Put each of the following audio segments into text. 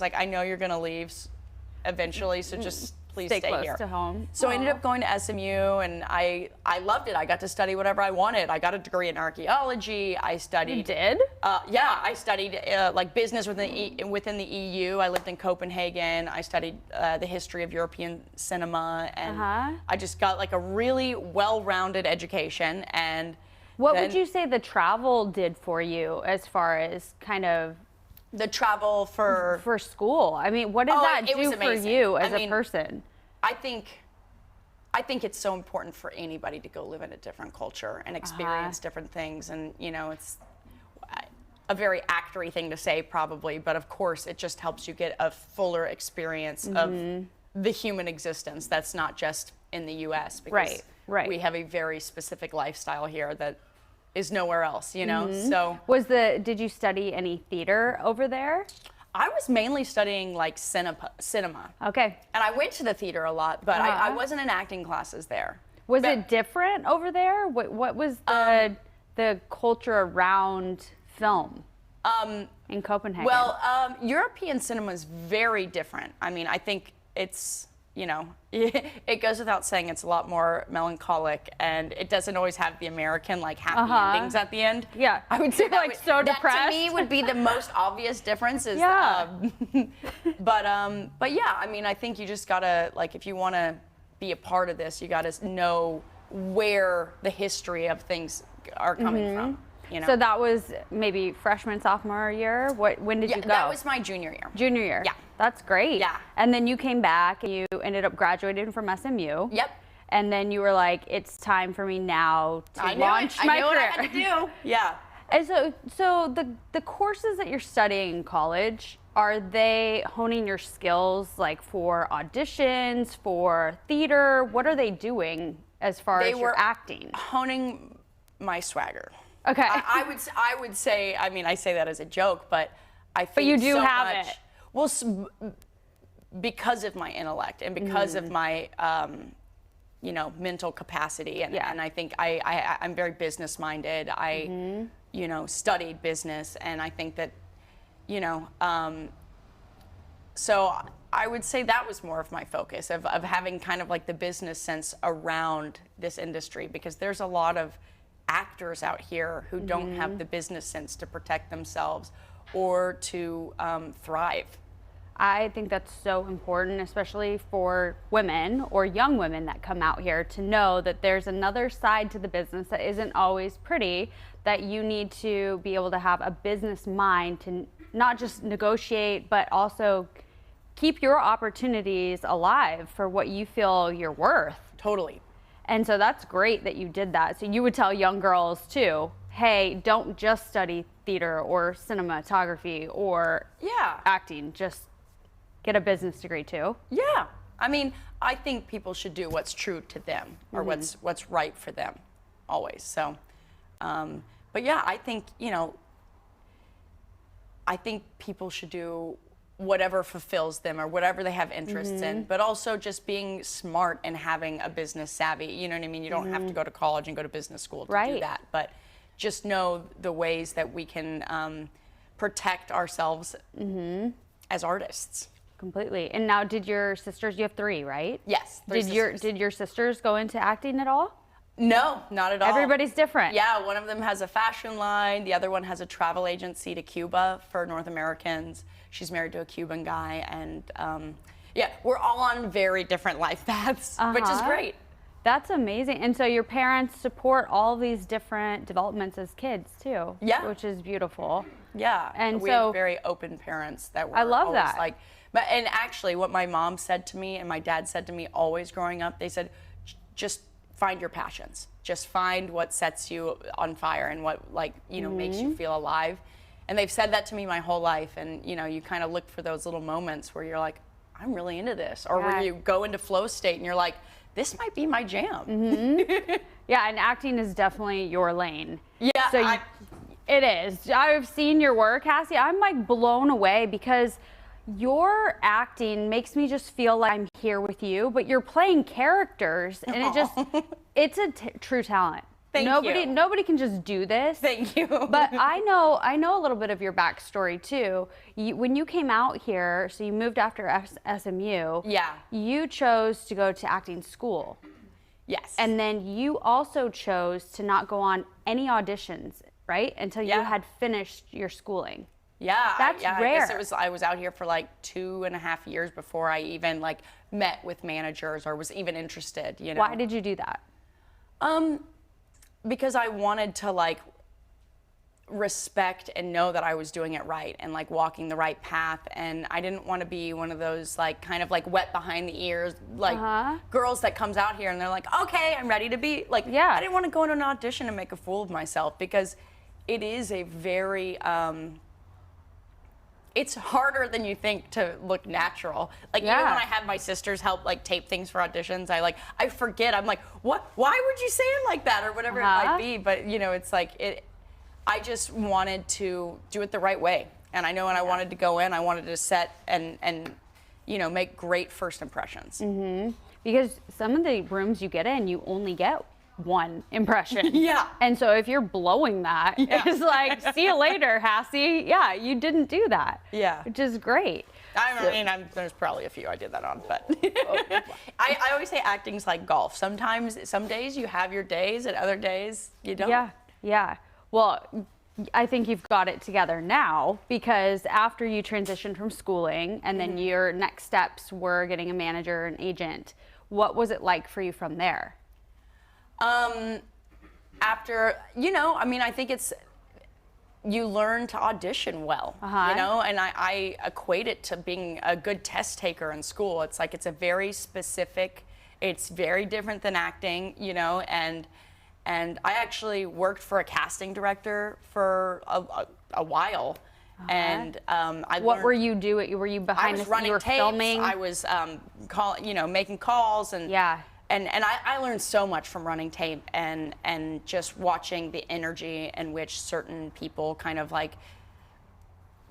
like, I know you're going to leave eventually, so just please stay close here. to home. So I ended up going to SMU, and I loved it. I got to study whatever I wanted. I got a degree in archaeology. I studied. You did? Yeah, I studied like business within the EU. I lived in Copenhagen. I studied the history of European cinema, and I just got like a really well-rounded education. And what would you say the travel did for you as far as kind of the travel for school? I mean, what did that do for you as a person? I think it's so important for anybody to go live in a different culture and experience different things. And, you know, it's a very actory thing to say probably, but of course it just helps you get a fuller experience of the human existence that's not just in the US, because we have a very specific lifestyle here that is nowhere else, you know. So did you study any theater over there? I was mainly studying like cinema. Okay. And I went to the theater a lot, but I wasn't in acting classes there. Was it different over there? What was the culture around film in Copenhagen? Well, European cinema is very different. I mean, I think it's, you know, it goes without saying it's a lot more melancholic, and it doesn't always have the American like happy endings at the end. Yeah, I would say that like so depressed. That to me would be the most obvious difference. Is, but yeah, I mean, I think you just gotta, like, if you want to be a part of this, you gotta know where the history of things are coming from. You know? So that was maybe freshman, sophomore year? When did you go? That was my junior year. Junior year? Yeah. That's great. Yeah. And then you came back and you ended up graduating from SMU. Yep. And then you were like, it's time for me now to launch my career. I knew what I had to do. Yeah. And so the courses that you're studying in college, are they honing your skills like for auditions, for theater? What are they doing as far as your acting? Honing my swagger. Okay. I would say, I mean, I say that as a joke, but I think but you do so have much, it. Well, because of my intellect and because of my, you know, mental capacity, and I think I'm very business minded. I, you know, studied business, and I think that, you know, so I would say that was more of my focus of having kind of like the business sense around this industry, because there's a lot of actors out here who don't have the business sense to protect themselves or to thrive. I think that's so important, especially for women or young women that come out here, to know that there's another side to the business that isn't always pretty, that you need to be able to have a business mind to not just negotiate, but also keep your opportunities alive for what you feel you're worth. Totally. And so that's great that you did that. So you would tell young girls too, hey, don't just study theater or cinematography or acting, just get a business degree too. Yeah. I mean, I think people should do what's true to them or what's right for them always. So, but yeah, I think, you know, I think people should do whatever fulfills them or whatever they have interests in, but also just being smart and having a business savvy. You know what I mean? You don't have to go to college and go to business school to do that, but just know the ways that we can protect ourselves as artists. Completely. And now, did your sisters, you have three, right? Yes, three sisters. Did your sisters go into acting at all? No, not at all. Everybody's different. Yeah, one of them has a fashion line. The other one has a travel agency to Cuba for North Americans. She's married to a Cuban guy. And yeah, we're all on very different life paths, which is great. That's amazing. And so your parents support all these different developments as kids too. Yeah. Which is beautiful. Yeah. And we have very open parents that were always like, and actually what my mom said to me and my dad said to me always growing up, they said, just find your passions. Just find what sets you on fire and what, like, you know, makes you feel alive. And they've said that to me my whole life. And, you know, you kind of look for those little moments where you're like, I'm really into this. Or where you go into flow state and you're like, this might be my jam. Yeah, and acting is definitely your lane. Yeah, so it is. I've seen your work, Cassie. I'm like blown away because your acting makes me just feel like I'm here with you, but you're playing characters, and it's a true talent. Thank you. Nobody can just do this. Thank you. But I know a little bit of your backstory too. When you came out here, so you moved after SMU. Yeah. You chose to go to acting school. Yes. And then you also chose to not go on any auditions, right? Until you had finished your schooling. Yeah, that's I rare. guess I was out here for like 2.5 years before I even like met with managers or was even interested. You know. Why did you do that? Because I wanted to like respect and know that I was doing it right and like walking the right path, and I didn't want to be one of those like kind of like wet behind the ears like girls that comes out here and they're like, okay, I'm ready to be like. Yeah. I didn't want to go into an audition and make a fool of myself, because it is a very it's harder than you think to look natural. Like even when I had my sisters help like tape things for auditions, I forget. I'm like, what? Why would you say it like that or whatever it might be? But you know, it's like it. I just wanted to do it the right way, and I know when I wanted to go in, I wanted to set and you know, make great first impressions. Mm-hmm. Because some of the rooms you get in, you only get one impression. Yeah. And so if you're blowing that, it's like, see you later, Hassie. Yeah, you didn't do that. Yeah. Which is great. I mean, there's probably a few I did that on, but I always say acting's like golf. Sometimes, some days you have your days, and other days you don't. Yeah, yeah. Well, I think you've got it together now, because after you transitioned from schooling and then your next steps were getting a manager and agent, what was it like for you from there? After, you know, I mean, I think you learn to audition well, you know, and I equate it to being a good test taker in school. It's like, it's a very specific, it's very different than acting, you know, and I actually worked for a casting director for a while. And what were you doing? Were you behind the scenes? You were tapes, filming? I was making calls, and and I learned so much from running tape and just watching the energy in which certain people kind of like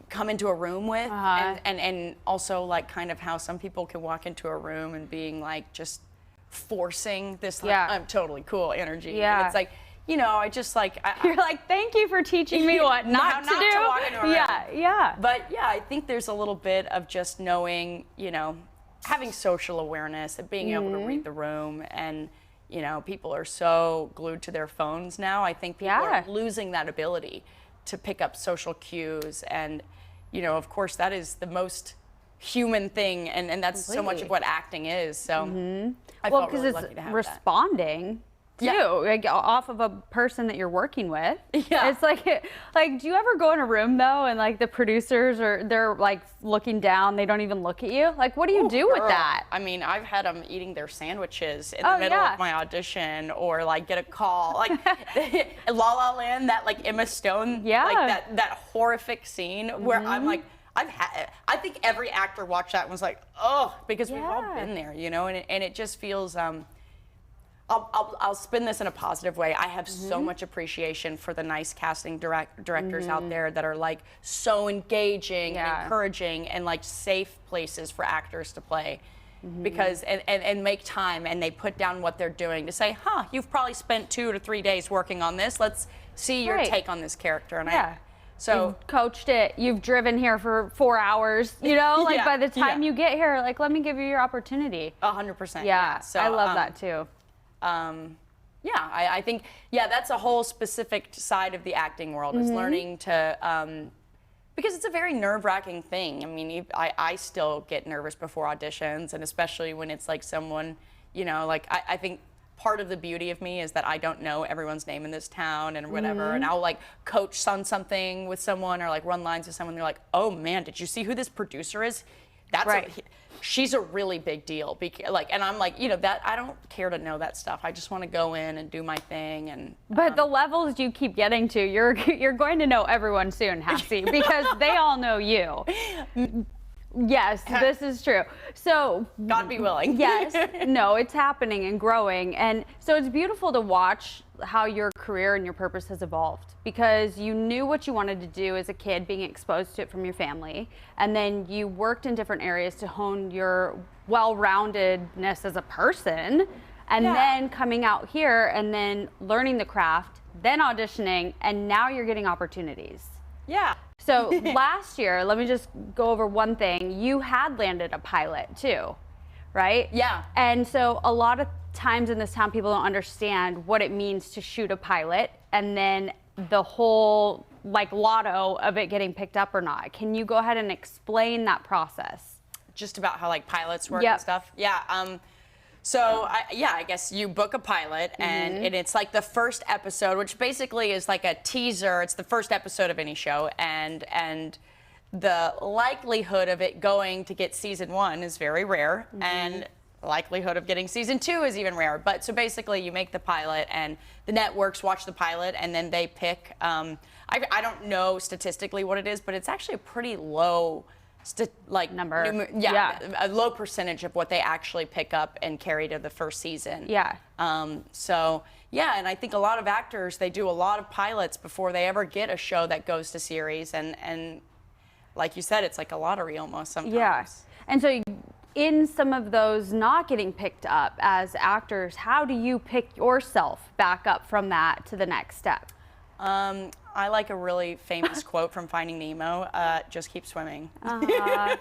come into a room with, and also like kind of how some people can walk into a room and being like just forcing this like, I'm totally cool energy. Yeah. And it's like, you know, I just like you're like, thank you for teaching me what not to do. To walk into a room. Yeah. But yeah, I think there's a little bit of just knowing, you know, having social awareness and being able to read the room. And you know, people are so glued to their phones now. I think people are losing that ability to pick up social cues, and you know, of course, that is the most human thing, and that's so much of what acting is. So I felt really lucky to have responding too, like off of a person that you're working with. Yeah. It's like do you ever go in a room though and like the producers they're like looking down, they don't even look at you? Like, what do you do with that? I mean, I've had them eating their sandwiches in the middle of my audition, or like get a call, like La La Land, that like Emma Stone, like that horrific scene where I'm like, I think every actor watched that and was like, oh, because we've all been there, you know, and it just feels, I'll spin this in a positive way. I have so much appreciation for the nice casting directors out there that are like so engaging and encouraging and like safe places for actors to play, because and make time, and they put down what they're doing to say, you've probably spent 2 to 3 days working on this. Let's see your take on this character. And so you've coached it, you've driven here for 4 hours, you know, like by the time you get here, like, let me give you your opportunity. 100%. Yeah, So I love that too. I think, that's a whole specific side of the acting world, is learning to, because it's a very nerve-wracking thing. I mean, I still get nervous before auditions, and especially when it's like someone, you know, like I think part of the beauty of me is that I don't know everyone's name in this town and whatever, and I'll like coach on something with someone or like run lines with someone, and they're like, oh man, did you see who this producer is? That's she's a really big deal. And I'm like, you know, that I don't care to know that stuff. I just want to go in and do my thing. And but the levels you keep getting to, you're going to know everyone soon, Hassie, because they all know you. Yes, this is true. So God be willing. Yes, no, it's happening and growing, and so it's beautiful to watch how your career and your purpose has evolved, because you knew what you wanted to do as a kid, being exposed to it from your family, and then you worked in different areas to hone your well-roundedness as a person, and Yeah. then coming out here and then learning the craft, then auditioning, and now you're getting opportunities. Yeah. So last year, let me just go over one thing. You had landed a pilot too, right? Yeah. And so a lot of times in this town, people don't understand what it means to shoot a pilot and then the whole like lotto of it getting picked up or not. Can you go ahead and explain that process? Just about how like pilots work Yep. and stuff. Yeah. So I guess you book a pilot and it's like the first episode, which basically is like a teaser. It's the first episode of any show, and the likelihood of it going to get season 1 is very rare, and the likelihood of getting season 2 is even rarer. But so basically you make the pilot and the networks watch the pilot and then they pick, I don't know statistically what it is, but it's actually a pretty low Number. a low percentage of what they actually pick up and carry to the first season. Yeah. So yeah, and I think a lot of actors, they do a lot of pilots before they ever get a show that goes to series, and like you said, it's like a lottery almost sometimes. Yeah. And so in some of those not getting picked up as actors, how do you pick yourself back up from that to the next step? I like a really famous quote from Finding Nemo, just keep swimming. I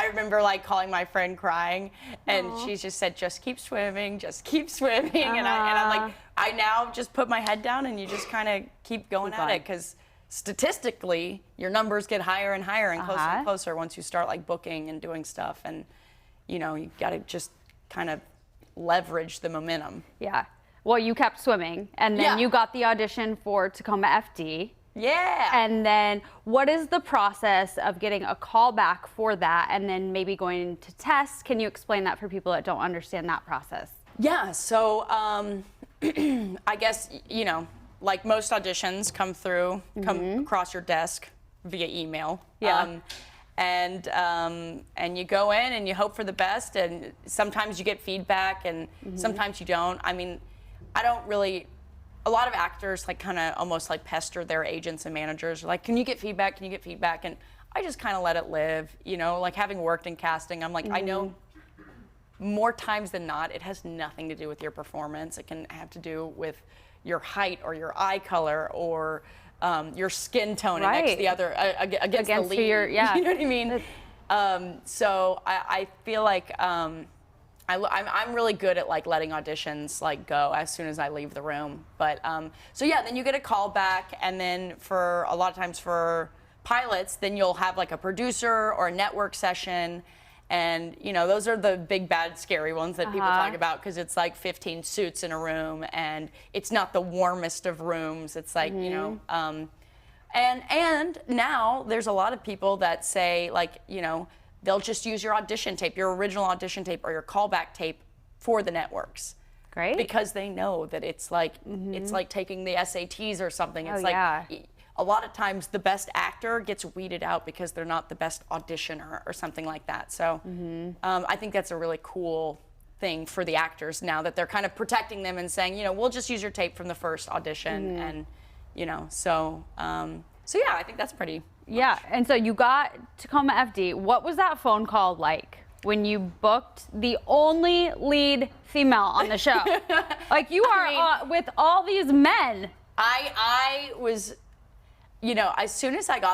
remember like calling my friend crying, and she just said, just keep swimming, just keep swimming. And I'm like, I now just put my head down and you just kind of keep going at it, because statistically, your numbers get higher and higher and closer and closer once you start like booking and doing stuff. And, you know, you got to just kind of leverage the momentum. Yeah. Well, you kept swimming, and then you got the audition for Tacoma FD. Yeah. And then what is the process of getting a call back for that and then maybe going to test? Can you explain that for people that don't understand that process? Yeah, so I guess, you know, like most auditions come across your desk via email. Yeah. And you go in and you hope for the best, and sometimes you get feedback and sometimes you don't. I mean, a lot of actors like kind of almost like pester their agents and managers, like, can you get feedback? Can you get feedback? And I just kind of let it live, you know, like having worked in casting, I'm like, I know more times than not, it has nothing to do with your performance. It can have to do with your height or your eye color or your skin tone next the other against the lead. You know what I mean? So I feel like I'm really good at like letting auditions like go as soon as I leave the room. But so yeah, then you get a call back, and then for a lot of times for pilots, then you'll have like a producer or a network session. And, you know, those are the big, bad, scary ones that people talk about, because it's like 15 suits in a room, and it's not the warmest of rooms. It's like, you know, and now there's a lot of people that say, like, you know, they'll just use your audition tape, your original audition tape or your callback tape for the networks. Great. Because they know that it's like, it's like taking the SATs or something. It's a lot of times the best actor gets weeded out because they're not the best auditioner or something like that. So I think that's a really cool thing for the actors now, that they're kind of protecting them and saying, you know, we'll just use your tape from the first audition. And, you know, so yeah, I think that's pretty much. And so you got Tacoma FD. What was that phone call like when you booked the only lead female on the show? Like, you are with all these men. I was, you know, as soon as I got